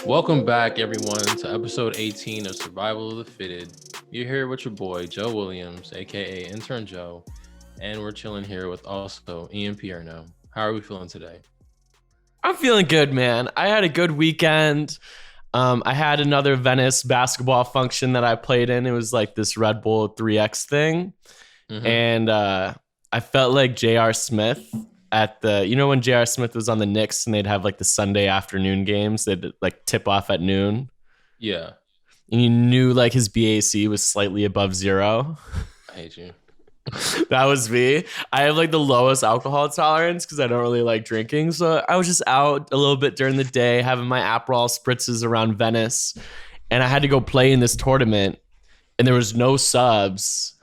Welcome back, everyone, to episode 18 of Survival of the Fitted. You're here with your boy, Joe Williams, aka Intern Joe, and we're chilling here with also Ian Pierno. How are we feeling today? I'm feeling good, man. I had a good weekend. I had another Venice basketball function that I played in. It was like this Red Bull 3X thing. And I felt like J.R. Smith at when J.R. Smith was on the Knicks and they'd have like the Sunday afternoon games, they'd like tip off at noon. Yeah. And you knew like his BAC was slightly above 0. I hate you. That was me. I have like the lowest alcohol tolerance because I don't really like drinking. So I was just out a little bit during the day having my Aperol spritzes around Venice. And I had to go play in this tournament and there was no subs.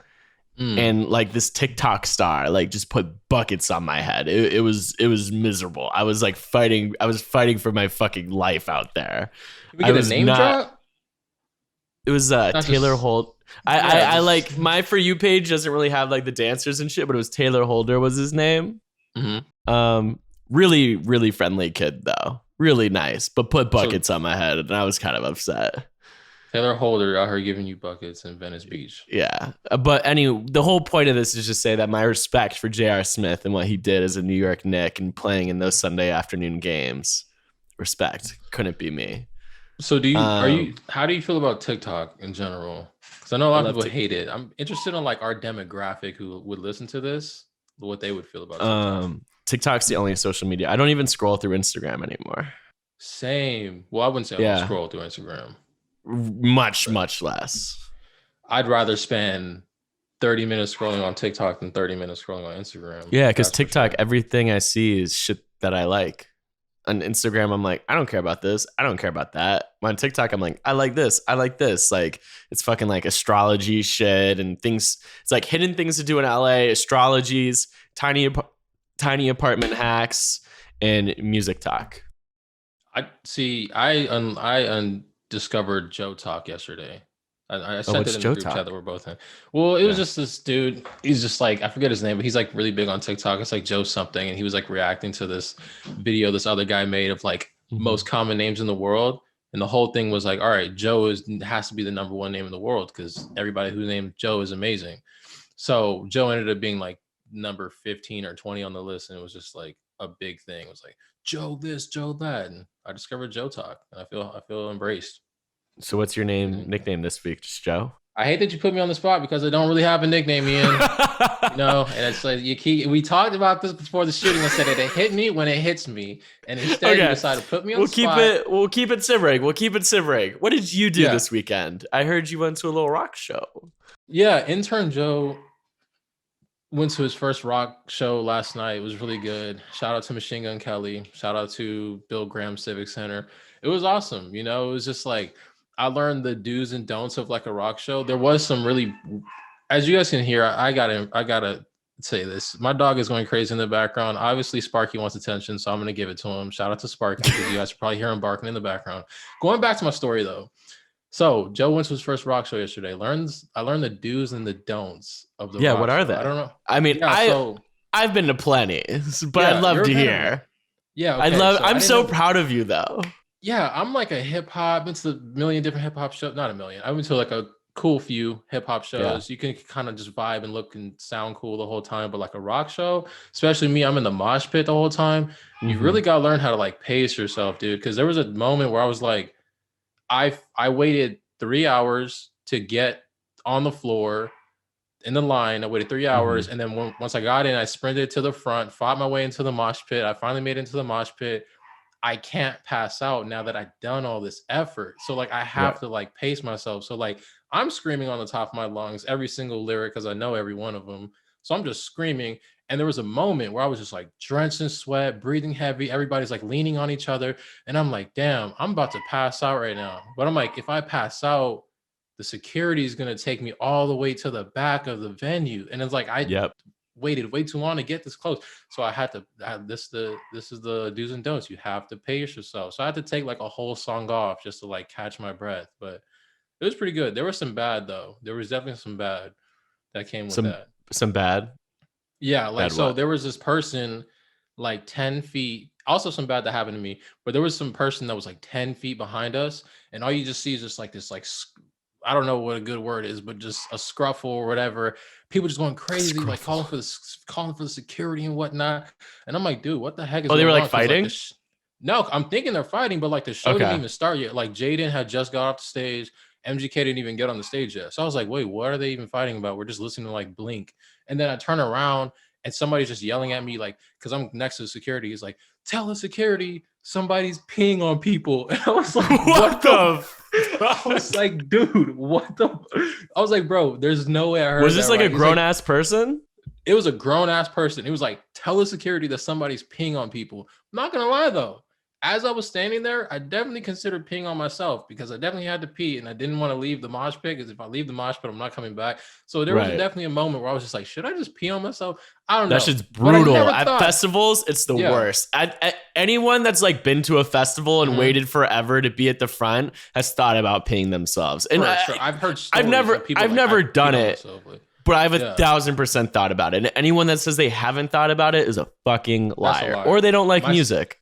And like this TikTok star like just put buckets on my head. It was miserable. I was like fighting. I was fighting for my fucking life out there. Can we get a name drop? It was Taylor Holt. I like my For You page doesn't really have like the dancers and shit, but it was Taylor Holder was his name. Really, really friendly kid though. Really nice, but put buckets on my head and I was kind of upset. Taylor Holder out here giving you buckets in Venice Beach. Yeah. But anyway, the whole point of this is just say that my respect for J.R. Smith and what he did as a New York Knick and playing in those Sunday afternoon games. Respect. Couldn't be me. So how do you feel about TikTok in general? Because I know a lot of people hate it. I'm interested in like our demographic who would listen to this, what they would feel about TikTok. TikTok's the only social media. I don't even scroll through Instagram anymore. Same. Well, I wouldn't say I don't scroll through Instagram. Much less. I'd rather spend 30 minutes scrolling on TikTok than 30 minutes scrolling on Instagram. Yeah, because TikTok, everything I see is shit that I like. On Instagram, I'm like, I don't care about this. I don't care about that. On TikTok, I'm like, I like this. I like this. Like, it's fucking like astrology shit and things. It's like hidden things to do in LA, astrologies, tiny apartment hacks, and music talk. I discovered Joe Talk yesterday. I sent it in the group chat that we're both in. Well, it was just this dude. He's just like, I forget his name, but he's like really big on TikTok. It's like Joe something. And he was like reacting to this video this other guy made of like most common names in the world. And the whole thing was like, all right, Joe has to be the number one name in the world because everybody who's named Joe is amazing. So Joe ended up being like number 15 or 20 on the list. And it was just like a big thing. It was like, Joe this, Joe that. And I discovered Joe Talk. And I feel embraced. So what's your nickname this week? Just Joe? I hate that you put me on the spot because I don't really have a nickname, Ian. And it's like we talked about this before the shooting. I said it hit me when it hits me, and instead you decided to put me on the spot. We'll keep it simmering. What did you do this weekend? I heard you went to a little rock show. Yeah, intern Joe went to his first rock show last night. It was really good. Shout out to Machine Gun Kelly. Shout out to Bill Graham Civic Center. It was awesome. It was just like, I learned the do's and don'ts of like a rock show. There was some really, as you guys can hear, I gotta say this. My dog is going crazy in the background. Obviously, Sparky wants attention, so I'm gonna give it to him. Shout out to Sparky because you guys probably hear him barking in the background. Going back to my story though. So Joe went to his first rock show yesterday. I learned the do's and the don'ts of the rock what are show. they? I don't know. I mean, I've been to plenty, but I'd love to hear. Yeah, okay. I'm so proud of you though. Yeah, I'm like a hip hop. I've been to a million different hip hop shows. Not a million. I went to like a cool few hip hop shows. You can kind of just vibe and look and sound cool the whole time. But like a rock show, especially me, I'm in the mosh pit the whole time. You really got to learn how to like pace yourself, dude. Because there was a moment where I was like, I waited 3 hours to get on the floor in the line. I waited 3 hours. And then once I got in, I sprinted to the front, fought my way into the mosh pit. I finally made it into the mosh pit. I can't pass out now that I've done all this effort. So like I have to like pace myself. So like I'm screaming on the top of my lungs every single lyric because I know every one of them. So I'm just screaming. And there was a moment where I was just like drenched in sweat, breathing heavy. Everybody's like leaning on each other. And I'm like, damn, I'm about to pass out right now. But I'm like, if I pass out, the security is going to take me all the way to the back of the venue. And it's like, waited way too long to get this close. So I had to, this is the do's and don'ts. You have to pace yourself. So I had to take like a whole song off just to like catch my breath. But it was pretty good. There was some bad though. There was definitely some bad that came with that. Some bad? Yeah. Like, bad so what? there was this person like 10 feet Also, some bad that happened to me, but there was some person that was like 10 feet behind us, and all you just see is just like this, like, I don't know what a good word is, but just a scruffle or whatever. People just going crazy, like calling for the security and whatnot. And I'm like, dude, what the heck is Oh, they were going like on? 'Cause, like, fighting? no, I'm thinking they're fighting, but like the show didn't Okay. even start yet. Like Jaden had just got off the stage. MGK didn't even get on the stage yet. So I was like, wait, what are they even fighting about? We're just listening to like Blink. And then I turn around and somebody's just yelling at me, like, because I'm next to the security. He's like, tell the security somebody's peeing on people. And I was like, what the? I was like, dude, what the? I was like, bro, there's no way I heard. Was this that like right. a grown ass person? It was a grown ass person. It was like, tell the security that somebody's peeing on people. I'm not gonna lie though. As I was standing there, I definitely considered peeing on myself because I definitely had to pee and I didn't want to leave the mosh pit because if I leave the mosh pit, I'm not coming back. So there was definitely a moment where I was just like, should I just pee on myself? I don't know. That shit's brutal. At thought, festivals, it's the worst. Anyone that's like been to a festival and waited forever to be at the front has thought about peeing themselves. And sure. I've heard I've never done it. But I've 1,000% thought about it. And anyone that says they haven't thought about it is a fucking liar. Or they don't like music.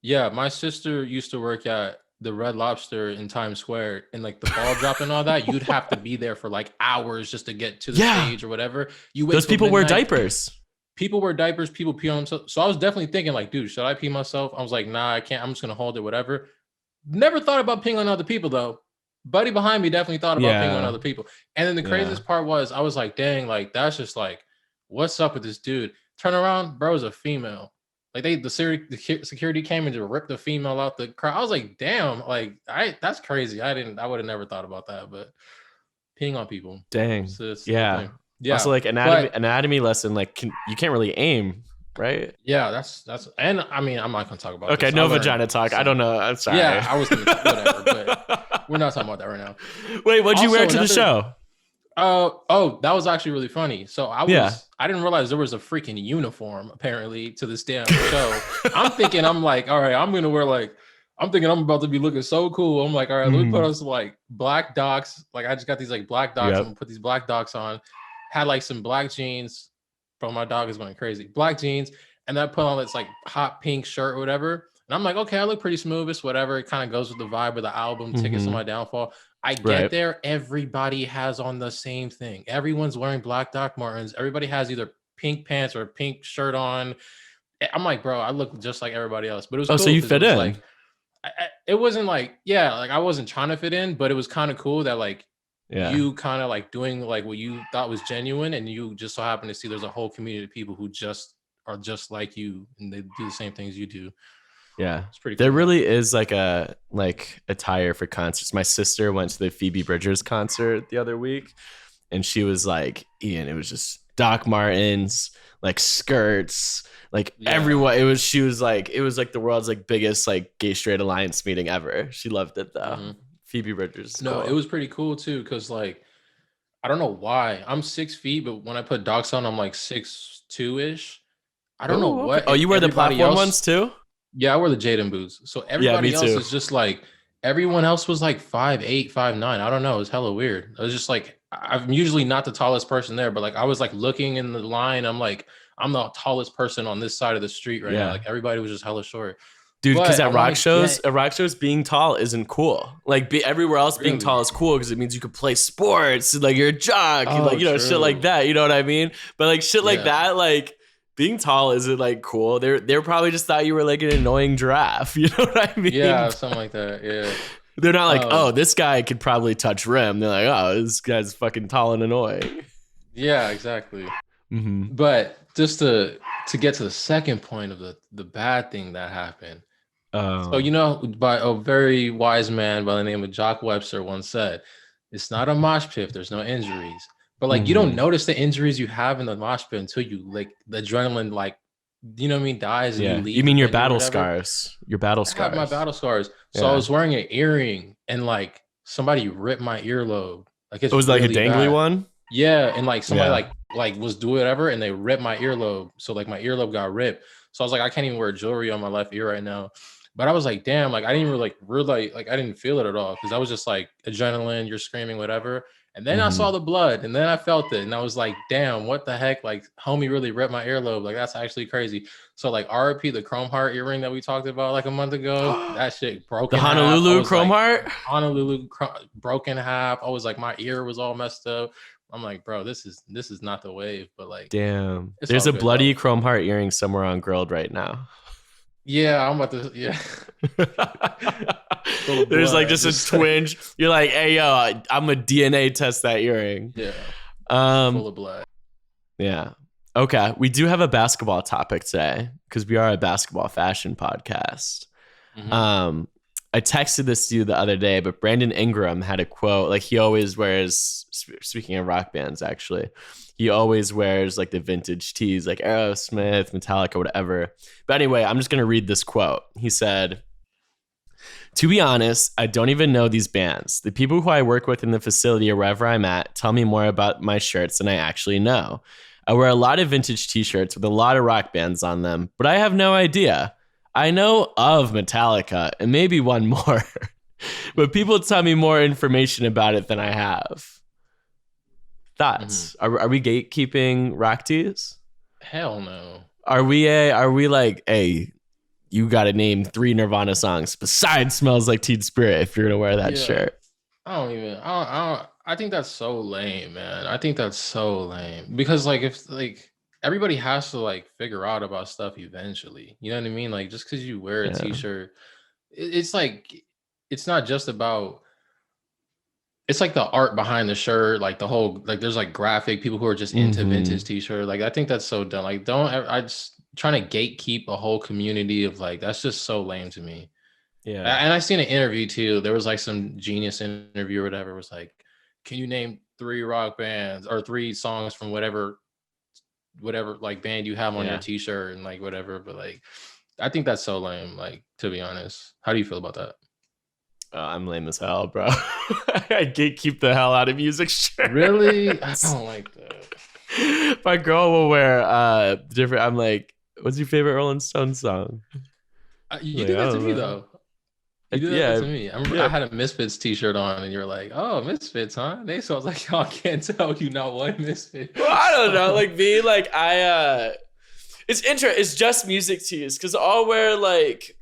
Yeah, my sister used to work at the Red Lobster in Times Square, and like the ball drop and all that, you'd have to be there for like hours just to get to the stage or whatever. Those people wear diapers. People wear diapers, people pee on themselves. So I was definitely thinking like, dude, should I pee myself? I was like, nah, I can't. I'm just going to hold it, whatever. Never thought about peeing on other people though. Buddy behind me definitely thought about peeing on other people. And then the craziest part was I was like, dang, like that's just like, what's up with this dude? Turn around, bro's a female. Like the security came and just ripped the female out the crowd. I was like, damn, like that's crazy. I would have never thought about that, but peeing on people. Dang. It's yeah. Also like anatomy lesson, like you can't really aim, right? Yeah, that's and I mean I'm not gonna talk about okay, this. no vagina talk. I don't know. I'm sorry. Yeah, I was gonna whatever, but we're not talking about that right now. Wait, what'd you wear to the show? That was actually really funny. So I didn't realize there was a freaking uniform apparently to this damn show. I'm like, all right, I'm gonna wear like, I'm thinking I'm about to be looking so cool. I'm like, all right, let me put on some like black docs. Like I just got these like black docs. I'm gonna put these black docs on. Had like some black jeans. Bro, my dog is going crazy. Black jeans, and then I put on this like hot pink shirt or whatever. And I'm like, okay, I look pretty smooth. It's whatever. It kind of goes with the vibe of the album, Tickets to My Downfall. I get there, everybody has on the same thing. Everyone's wearing black Doc Martens. Everybody has either pink pants or a pink shirt on. I'm like, bro, I look just like everybody else. But it was cool. So you fit in. Like, it wasn't like, like I wasn't trying to fit in, but it was kind of cool that like you kind of like doing like what you thought was genuine, and you just so happen to see there's a whole community of people who just are just like you, and they do the same things you do. Yeah, it's pretty cool. There really is like a attire for concerts. My sister went to the Phoebe Bridgers concert the other week, and she was like, Ian, it was just Doc Martens, like skirts, like everyone. It was like the world's like biggest like gay straight alliance meeting ever. She loved it though. Phoebe Bridgers. No, it was pretty cool too, because like I don't know why I'm 6 feet, but when I put docs on, I'm like 6'2" I don't know what. Oh, you wear the platform ones too? Yeah, I wear the Jaden boots. So everybody else is just like, everyone else was like 5'8", 5'9". I don't know. It was hella weird. I was just like, I'm usually not the tallest person there, but like I was like looking in the line. I'm like, I'm the tallest person on this side of the street right now. Like everybody was just hella short. Dude, because at rock shows, being tall isn't cool. Like everywhere else, being tall is cool because it means you could play sports. Like you're a jock, shit like that. You know what I mean? But like shit like that, like being tall isn't like cool. They probably just thought you were like an annoying giraffe. You know what I mean? Yeah, something like that. Yeah. They're not like, oh, this guy could probably touch rim. They're like, oh, this guy's fucking tall and annoying. Yeah, exactly. But just to get to the second point of the bad thing that happened. So, by a very wise man by the name of Jock Webster once said, it's not a mosh pit if there's no injuries. But like you don't notice the injuries you have in the mosh pit until you like the adrenaline, like dies and you leave. You mean your battle scars? Your battle scars. I have my battle scars. So I was wearing an earring and like somebody ripped my earlobe. Like it was really like a dangly bad. one. Yeah, and like somebody like was doing whatever and they ripped my earlobe. So like my earlobe got ripped. So I was like, I can't even wear jewelry on my left ear right now. But I was like, damn, like I didn't even really I didn't feel it at all because I was just like adrenaline, you're screaming, whatever. And then I saw the blood, and then I felt it, and I was like, damn, what the heck? Like, homie really ripped my earlobe. Like, that's actually crazy. So, like, RIP, the chrome heart earring that we talked about like a month ago, that shit broke The in half. Honolulu chrome heart? Honolulu broke in half. I was like, my ear was all messed up. I'm like, bro, this is not the wave, but like, damn. There's a bloody chrome heart earring somewhere on Grilled right now. Yeah, I'm about to. Yeah. There's like just a twinge. You're like, hey, yo, I'm a DNA test that earring. Yeah. Full of blood. Yeah. Okay. We do have a basketball topic today because we are a basketball fashion podcast. I texted this to you the other day, but Brandon Ingram had a quote. Like, he always wears, speaking of rock bands, actually, he always wears like the vintage tees, like Aerosmith, Metallica, whatever. But anyway, I'm just going to read this quote. He said, "To be honest, I don't even know these bands. The people who I work with in the facility or wherever I'm at tell me more about my shirts than I actually know. I wear a lot of vintage t-shirts with a lot of rock bands on them, but I have no idea. I know of Metallica and maybe one more, but people tell me more information about it than I have." Thoughts? Are we gatekeeping rock tees? Hell no. Are we like, hey, you got to name 3 Nirvana songs besides "Smells Like Teen Spirit" if you're gonna wear that shirt? I think that's so lame, man. I think that's so lame because like if like everybody has to like figure out about stuff eventually. You know what I mean? Like just because you wear a t-shirt, it's like it's not just about. It's like the art behind the shirt, like the whole like there's like graphic people who are just into vintage t-shirt. Like I think that's so dumb. Like I just trying to gatekeep a whole community of like that's just so lame to me. Yeah. And I seen an interview too. There was like some genius interview or whatever. It was like, can you name 3 rock bands or 3 songs from whatever like band you have on your t-shirt and like whatever. But like I think that's so lame, like to be honest. How do you feel about that? I'm lame as hell, bro. I gatekeep the hell out of music shirts. Really? I don't like that. My girl will wear different. I'm like, what's your favorite Rolling Stones song? You did that to me though. You did that to me. I remember I had a Misfits t-shirt on and you're like, oh, Misfits, huh? So I was like, oh, I can't tell you not one Misfit. Well, I don't know. Like me, like it's interesting. It's just music tees because I'll wear like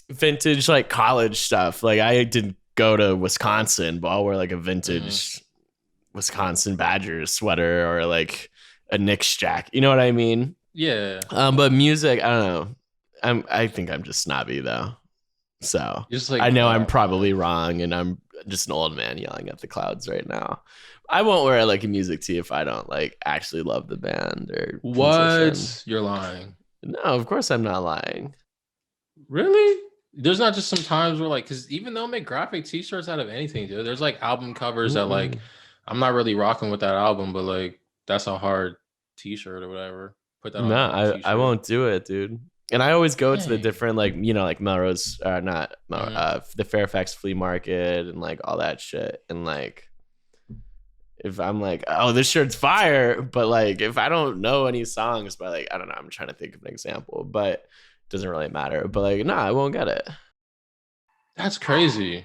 vintage like college stuff. Like I didn't go to Wisconsin, but I'll wear like a vintage Wisconsin Badgers sweater or like a Knicks jacket. You know what I mean? Yeah. But music, I don't know. I think I'm just snobby though. So like, I know I'm probably wrong and I'm just an old man yelling at the clouds right now. I won't wear like a music tee if I don't like actually love the band or what? Musician. You're lying. No, of course I'm not lying. Really? There's not just some times where like, because even they'll make graphic t-shirts out of anything, dude. There's like album covers that like, I'm not really rocking with that album, but like that's a hard t-shirt or whatever. Put that on. No, I won't do it, dude. And I always go to the different like, you know, like Melrose, the Fairfax Flea Market and like all that shit. And like, if I'm like, oh, this shirt's fire, but like if I don't know any songs by like, I don't know, I'm trying to think of an example, but it doesn't really matter. But like, nah, I won't get it. That's crazy.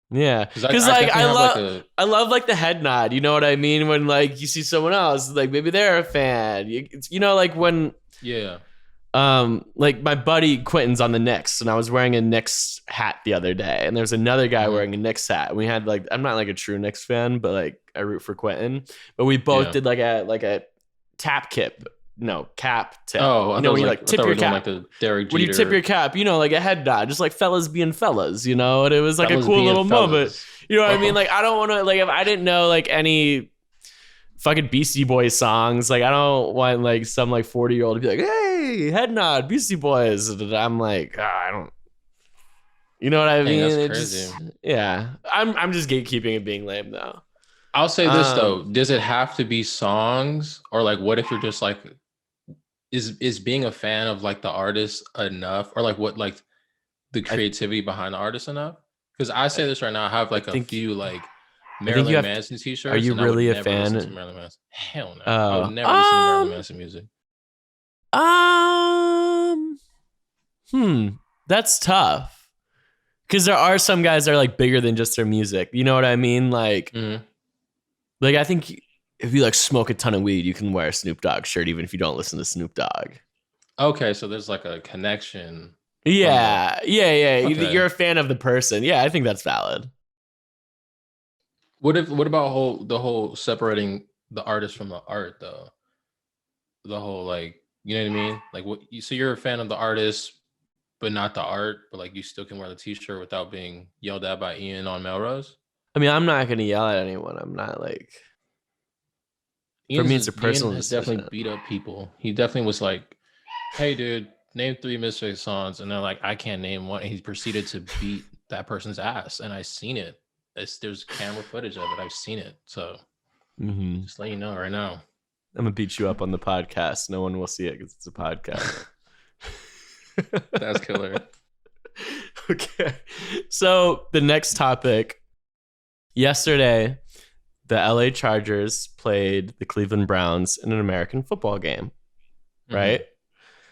Yeah, because like I love like the head nod. You know what I mean? When like you see someone else, like maybe they're a fan. You know, like when like my buddy Quentin's on the Knicks, and I was wearing a Knicks hat the other day, and there's another guy wearing a Knicks hat. And we had like, I'm not like a true Knicks fan, but like I root for Quentin. But we both did like a cap tip. No, cap tip. Oh, you know, when you like tip your cap. Like the Derek Jeter. When you tip your cap, you know, like a head nod, just like fellas being fellas, you know, and it was like fellas a cool little moment. You know what I mean? Like, I don't want to, like, if I didn't know like any fucking Beastie Boys songs, like, I don't want like some like 40-year-old to be like, hey, head nod, Beastie Boys. And I'm like, I don't, you know what I mean? That's crazy. I'm just gatekeeping and being lame though. I'll say this though, does it have to be songs, or like what if you're just like, is being a fan of like the artist enough, or like what like the creativity behind the artist enough? Because I say this right now, I have like a few like Marilyn Manson t-shirts. Are you really a fan? Hell no, I would never listen to Marilyn Manson music. That's tough. Because there are some guys that are like bigger than just their music. You know what I mean? Like, Like, I think if you like smoke a ton of weed, you can wear a Snoop Dogg shirt even if you don't listen to Snoop Dogg. Okay, so there's like a connection from the. Yeah. Okay. You're a fan of the person. Yeah, I think that's valid. What about the whole separating the artist from the art though? The whole like, you know what I mean? Like what you so you're a fan of the artist, but not the art, but like you still can wear the t-shirt without being yelled at by Ian on Melrose. I mean, I'm not gonna yell at anyone. I'm not like, for me, it's a Ian personal has definitely decision. beat up people. He definitely was like, "Hey, dude, name 3 songs," and they're like, "I can't name one." And he proceeded to beat that person's ass, and I seen it. There's camera footage of it. I've seen it. So just let you know right now. I'm gonna beat you up on the podcast. No one will see it because it's a podcast. That's killer. Okay. So the next topic. Yesterday, the LA Chargers played the Cleveland Browns in an American football game. Right?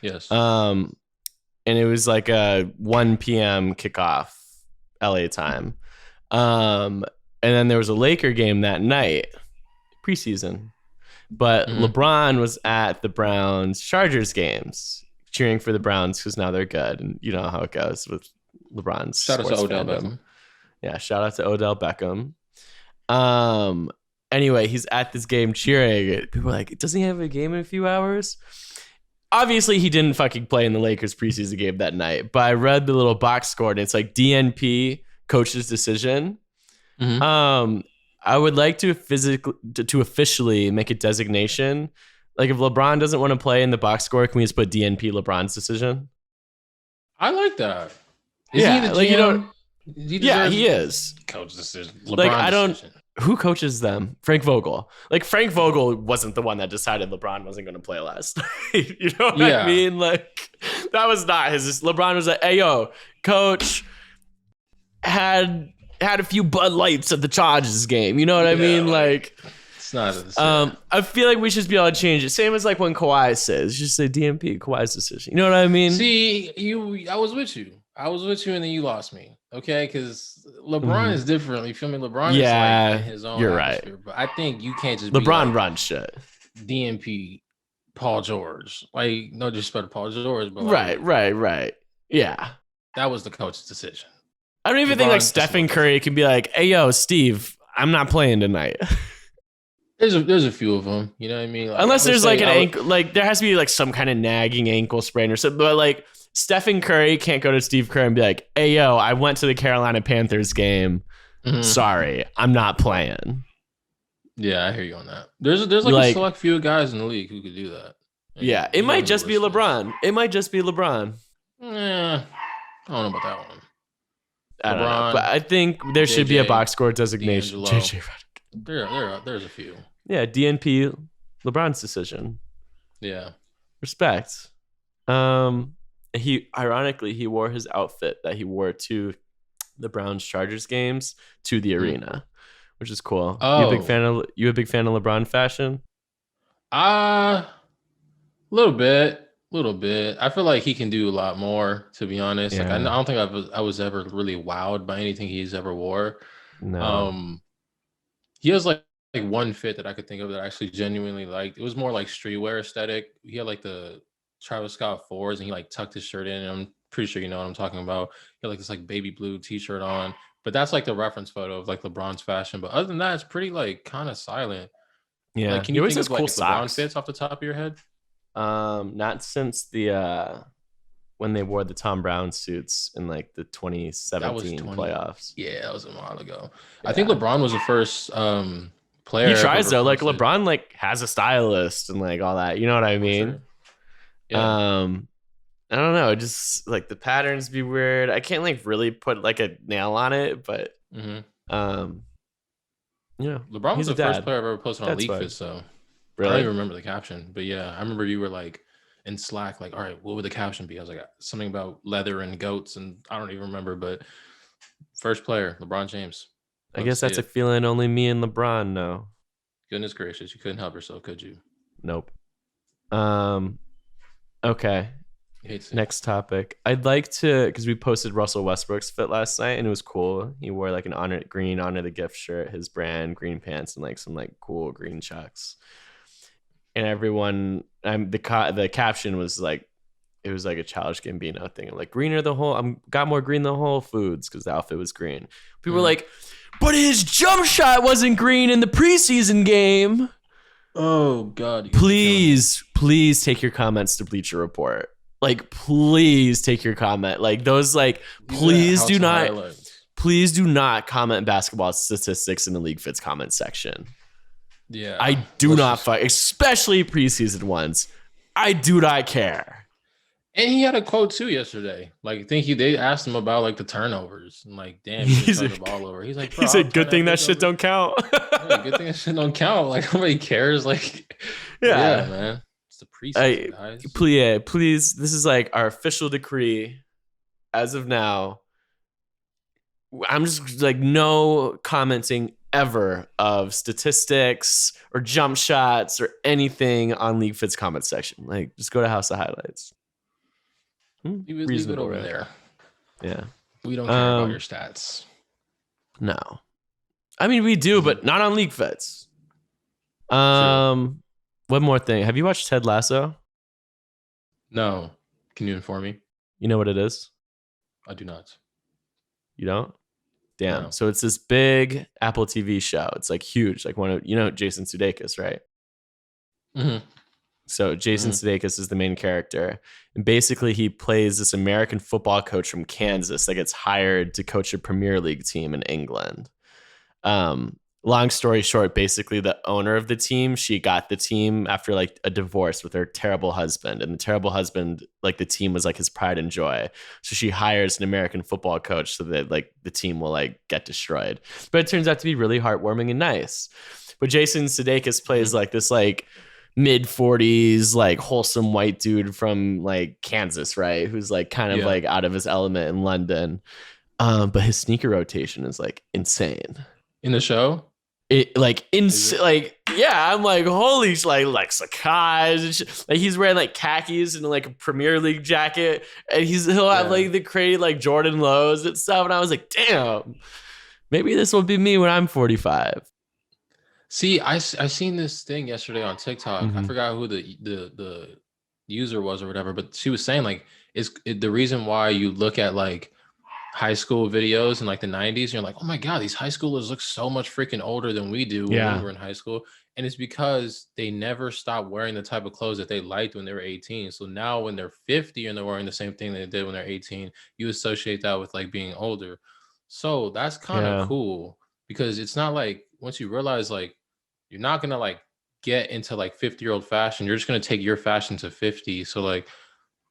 Yes. And it was like a 1 p.m. kickoff LA time. And then there was a Laker game that night, preseason. But LeBron was at the Browns Chargers games, cheering for the Browns because now they're good. And you know how it goes with LeBron's. Shout out to Odell fandom. Beckham. Yeah, shout out to Odell Beckham. Anyway, he's at this game cheering. People are like, doesn't he have a game in a few hours? Obviously, he didn't fucking play in the Lakers preseason game that night. But I read the little box score and it's like DNP, coach's decision. I would like to officially make a designation. Like if LeBron doesn't want to play in the box score, can we just put DNP LeBron's decision? I like that. Is he the GM? Like, you know, he is. Coach decision. LeBron like I don't. Decision. Who coaches them? Frank Vogel. Like Frank Vogel wasn't the one that decided LeBron wasn't going to play last night. You know what I mean? Like that was not his. LeBron was like, "Hey yo, coach had a few Bud Lights at the Chargers game." You know what I mean? Like it's not. I feel like we should be able to change it. Same as like when Kawhi says, just say DMP, Kawhi's decision. You know what I mean? See, I was with you, and then you lost me. Okay, because LeBron is different. You feel me? LeBron is like his own. You're right. But I think you can't just LeBron be like runs shit. DMP, Paul George. Like no disrespect to Paul George, but like, right. Yeah, that was the coach's decision. I don't even think like Stephen Curry can be like, "Hey yo, Steve, I'm not playing tonight." There's a few of them. You know what I mean? Like, unless there's like an ankle, like there has to be like some kind of nagging ankle sprain or something. But like Stephen Curry can't go to Steve Kerr and be like, "Hey yo, I went to the Carolina Panthers game. Sorry, I'm not playing." Yeah, I hear you on that. There's like a select few guys in the league who could do that. Yeah, it might just be LeBron. It might just be LeBron. I don't know about that one. I don't know, but I think there should be a box score designation. JJ Redick. There's a few. Yeah, DNP, LeBron's decision. Yeah, respect. He wore his outfit that he wore to the Browns Chargers games to the arena, which is cool. Oh, you a big fan of LeBron fashion? Little bit. I feel like he can do a lot more, to be honest. Yeah. Like I don't think I was ever really wowed by anything he's ever wore. No. He has like one fit that I could think of that I actually genuinely liked. It was more like streetwear aesthetic. He had like the Travis Scott 4s and he like tucked his shirt in, and I'm pretty sure you know what I'm talking about. He had like this like baby blue t-shirt on, but that's like the reference photo of like LeBron's fashion. But other than that, it's pretty like kind of silent. Yeah. Like, can you think of like LeBron fits off the top of your head? Not since the when they wore the Tom Brown suits in like the 2017 playoffs. Yeah, that was a while ago. Yeah. I think LeBron was the first player. He tries though. Like LeBron like has a stylist and like all that. You know what I mean? Sure. Yeah. I don't know. Just like the patterns be weird. I can't like really put like a nail on it, but you know, LeBron was the first player I've ever posted on LeagueFits, so really? I don't even remember the caption, but yeah, I remember you were like in Slack, like, all right, what would the caption be? I was like, something about leather and goats, and I don't even remember, but first player, LeBron James. I guess that's a feeling only me and LeBron know. Goodness gracious, you couldn't help yourself, could you? Nope. Okay. hates it. Next topic. I'd like to, because we posted Russell Westbrook's fit last night and it was cool. He wore like an honor the gift shirt, his brand, green pants, and like some like cool green chucks. And everyone, the caption was like, it was like a Childish Gambino thing. Like greener the whole, got more green than Whole Foods because the outfit was green. People were like, but his jump shot wasn't green in the preseason game. Oh God! Please take your comments to Bleacher Report. Like, please take your comment. Like those, like, please do not comment basketball statistics in the LeagueFits comment section. Yeah, I do not fight, especially preseason ones. I do not care. And he had a quote too yesterday. Like, I think they asked him about like the turnovers and like, damn, he turned the ball over. He's like, he said, good thing that shit don't count. Yeah, good thing that shit don't count. Like, nobody cares. Like, yeah man. It's the preseason, guys. Please. This is like our official decree as of now. I'm just like no commenting ever of statistics or jump shots or anything on LeagueFits comment section. Like, just go to House of Highlights. Leave it over there. Yeah. We don't care about your stats. No. I mean, we do, but not on LeagueFits. One more thing. Have you watched Ted Lasso? No. Can you inform me? You know what it is? I do not. You don't? Damn. No. So it's this big Apple TV show. It's like huge. Like Jason Sudeikis, right? Mm-hmm. So Jason Sudeikis is the main character. And basically he plays this American football coach from Kansas that gets hired to coach a Premier League team in England. Long story short, basically the owner of the team, she got the team after like a divorce with her terrible husband. And the terrible husband, like the team was like his pride and joy. So she hires an American football coach so that like the team will like get destroyed. But it turns out to be really heartwarming and nice. But Jason Sudeikis plays like this like mid-40s like wholesome white dude from like Kansas, right? Who's like kind of like out of his element in London. But his sneaker rotation is like insane. In the show? It like I'm like holy like Sakai, like he's wearing like khakis and like a Premier League jacket, and he'll have like the crazy like Jordan lows and stuff, and I was like, damn, maybe this will be me when I'm 45. See, I seen this thing yesterday on TikTok. I forgot who the user was or whatever, but she was saying like the reason why you look at like high school videos in like the 90s and you're like, oh my God, these high schoolers look so much freaking older than we do when we were in high school. And it's because they never stopped wearing the type of clothes that they liked when they were 18. So now when they're 50 and they're wearing the same thing they did when they're 18, you associate that with like being older. So that's kind of cool, because it's not like once you realize like you're not gonna like get into like 50-year-old fashion, you're just gonna take your fashion to 50. So like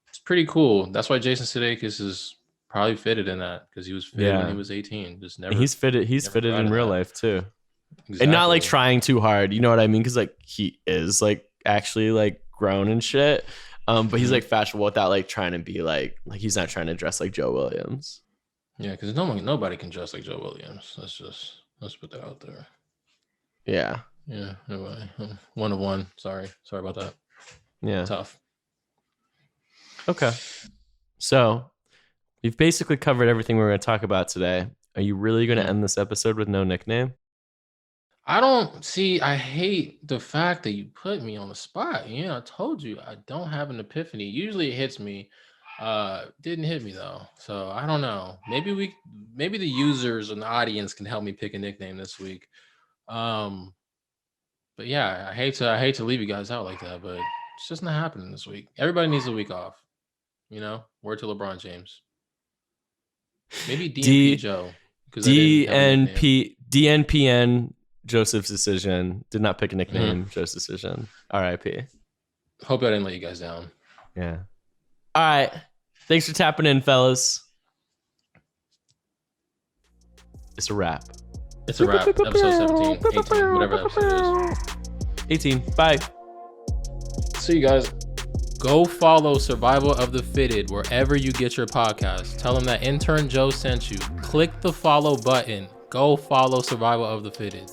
it's pretty cool. That's why Jason Sudeikis is probably fitted in that, because he was fit when he was 18. Just never. He's fitted in real life too, and not like trying too hard. You know what I mean? Because like he is like actually like grown and shit. But he's like fashionable without like trying to be like he's not trying to dress like Joe Williams. Yeah, because nobody can dress like Joe Williams. Let's put that out there. Yeah. Yeah. Anyway, 1 of 1. Sorry about that. Yeah. Tough. Okay. So we've basically covered everything we're going to talk about today. Are you really going to end this episode with no nickname? I hate the fact that you put me on the spot. Yeah, I told you I don't have an epiphany. Usually it hits me. Didn't hit me though. So I don't know. Maybe the users and the audience can help me pick a nickname this week. But yeah, I hate to leave you guys out like that, but it's just not happening this week. Everybody needs a week off. You know, word to LeBron James. Maybe DNP Joe. DNPN Joseph's decision. Did not pick a nickname. Joe's decision. R.I.P. Hope I didn't let you guys down. Yeah. All right. Thanks for tapping in, fellas. It's a wrap. It's a wrap. Episode 17, 18, whatever episode is. 18. Bye. See you guys. Go follow Survival of the Fitted wherever you get your podcast. Tell them that intern Joe sent you. Click the follow button. Go follow Survival of the Fitted.